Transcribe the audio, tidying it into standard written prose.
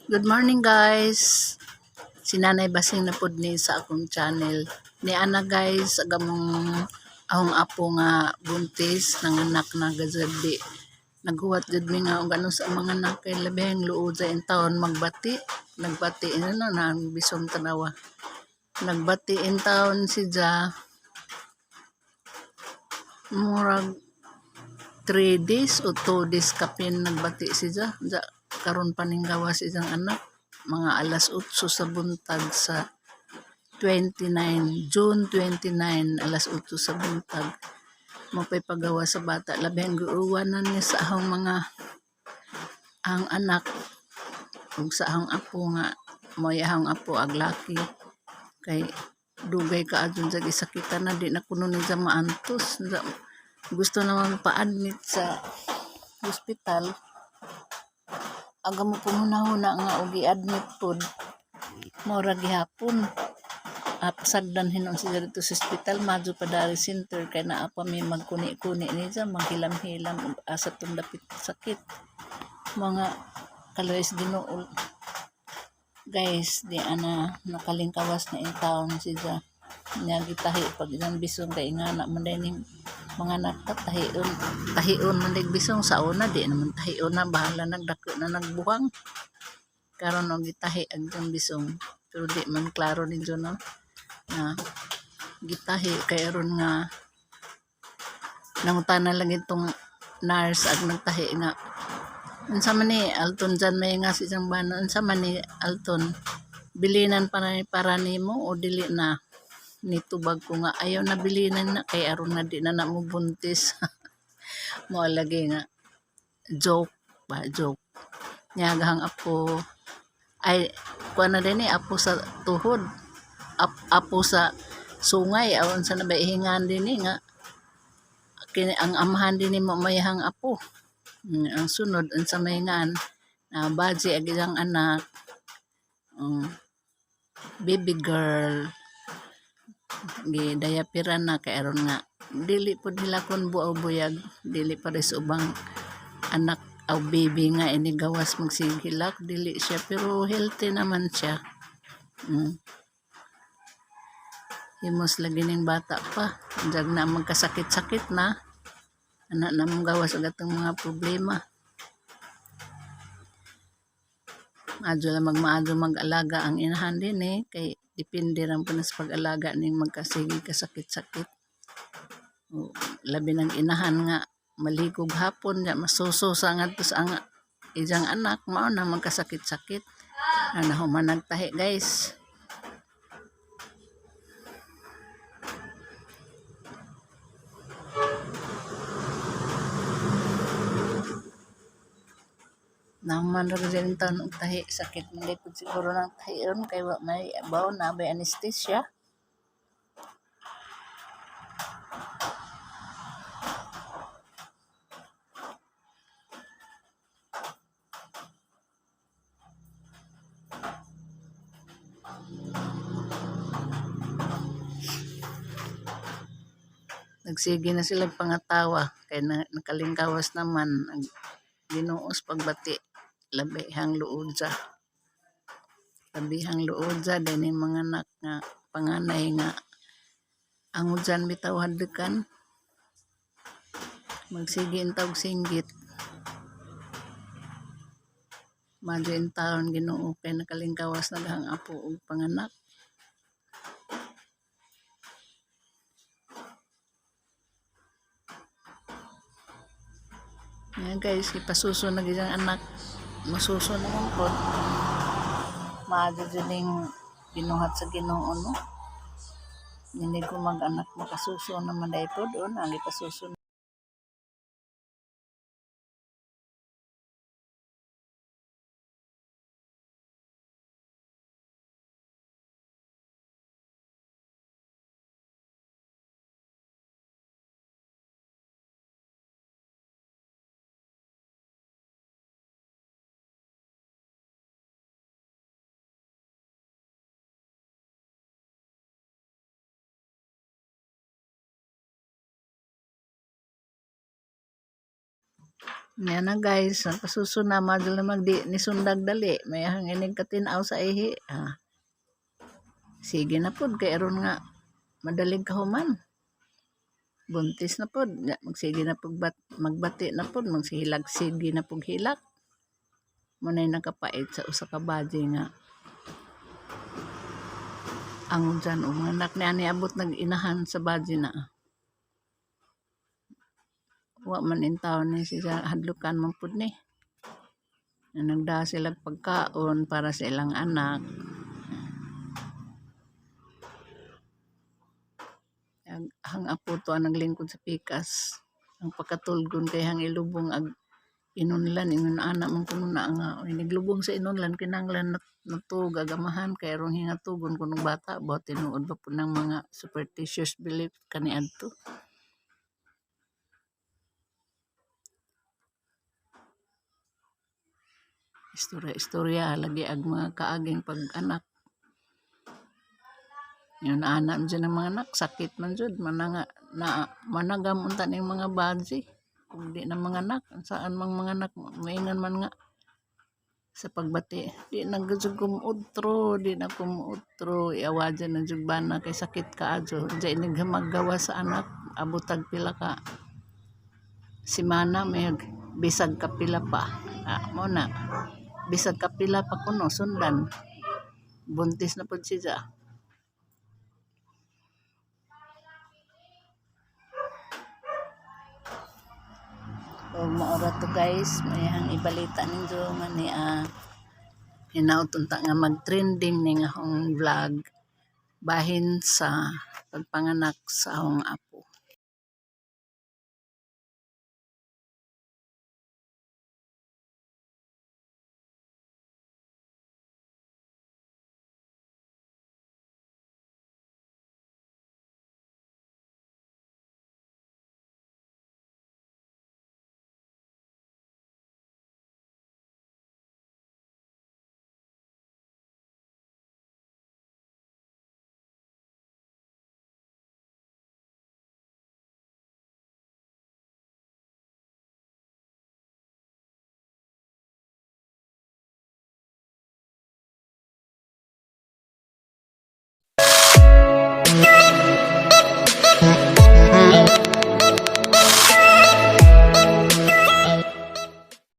Good morning guys. Si Nanay Basing na pod ni sa akong channel. Ni ana guys, agamong ahong apo nga buntis nanganak na gazadi. Naghuwat jud mi nga og ano sa mga anak kay labihang luod sa in taon magbati. Nagbati ina na bisong tanawa. Nagbati in taon si Ja murag 3 days o 2 days kapin nagbati si Ja. Karon paning gawas isang anak mga alas 8 sa buntag sa 29 June 29 alas 8 sa buntag mapay pagawa sa bata labing guuwanan ni sa ahong mga ang anak ug sa ahong apo nga moy ahong apo aglaki kay dugay ka adun sa gisakitan na di na kuno ni sa maantos gusto naman pa-admit sa hospital aga mo pumunahuna nga og i-admit pod mura gihapon sagdan hinon sila dito sa hospital Madyo Padari Center kay naa pa may magkuni-kuni ni sa maghilam-hilam ug asa tong dapit sakit mga kaloys Ginoo guys di ana nakalingkawas na in town si Ja nya gitahi pag ilang bisong kay ingana man ning mga tahion man dig bisong sa una di naman tahion na bahala nagdako na nagbuhang karon og gitahi ang bisong pero di man klaro ni Jo no na gitahi kay aron nga nangutanan lang itong nurse at nagtahi nga unsa man ni Alton dyan may nga si isang bana unsa man ni Alton bilinan para nimo o dili na nitubag ko nga ayaw na bilinan na kay aron na di na mo buntis mo lagi nga joke nyagahang apo ay kuan na din apo sa tuhod apo sa sungay aron sa nabaihingan din nga kini ang amahan din mo mayahang apo ang sunod unsa mahingan na baji ag isang anak baby girl gidayapiran na kay aron nga dili pod hilakon buaw-buyag dili pares ubang anak o baby nga ini gawas magsigilak dili siya pero healthy naman siya himos lagi ning bata pa jag na magkasakit-sakit na anak na mong gawas og atong mga problema madyo lang maadyo mag-alaga ang inahan din kay depende ra po sa pag-alaga ning magkasigi kasakit-sakit labi ng inahan nga maligog hapon ya masuso sa ngadto sa ang ijang anak mao na magkasakit-sakit ana human nagtahi guys naman ra din taon og tahi sakit man gayud siguro ng tahion kay wa may baw na may anesthesia nagsige na sila pangatawa kay nakalingkawas naman ang Ginuos pagbati labihang luod sa din mga anak nga panganay nga ang udyan bitaw hadlukan magsige intawog singgit madyo in taon Ginoo kay nakalingkawas naghang apo ug panganak yan guys ipasuso na gyud anak masuso naman pod madyo ning binuhat sa Ginoo no hindi ko mag-anak makasuso naman dahil pod ang ipasuso Yan na guys, ang pasusuna madal na magdi ni sundag dali. May hanginig katinaw sa ihi. Sige na pod kay aron nga madaling kahuman. Buntis na pod, magsige na pag magbati na pod, magsihilag sige na pog hilak. Munay nakapait sa usa ka baji nga ang dyan o mga anak niya niabot nag-inahan sa baji na. Wa man in taon ni siya hadlukan man pud ni. Nagda sila pagkaon para sa ilang anak. Hang apo to ang naglingkod sa pikas. Ang pagkatulgon kay hang ilubong ag inunlan ingon ana man kuno na nga niglubong sa inunlan kinanglan natug agamahan kay rong hingatugon kunong bata ba tinuod pa po ng mga superstitious belief kaniadto. Istorya lagi ag mga kaaging pag-anak. Yun anak dyan ng mga anak, sakit man dyan, managam unta ng mga baji. Kung di na mga anak, saan mga anak, maingan man nga sa pagbati. Di na gudyo kumutro, iawa dyan na jugbana kay sakit ka adyo. Diyan naghamagawa sa anak, abutag pila ka. Si mana may bisag kapila pa. Muna, bisag kapila pa kuno, sundan. Buntis na po siya. O maura to guys, mayang ibalita ninyo nga ni hinautunta nga mag-trending ning akong vlog bahin sa pagpanganak sa akong apo.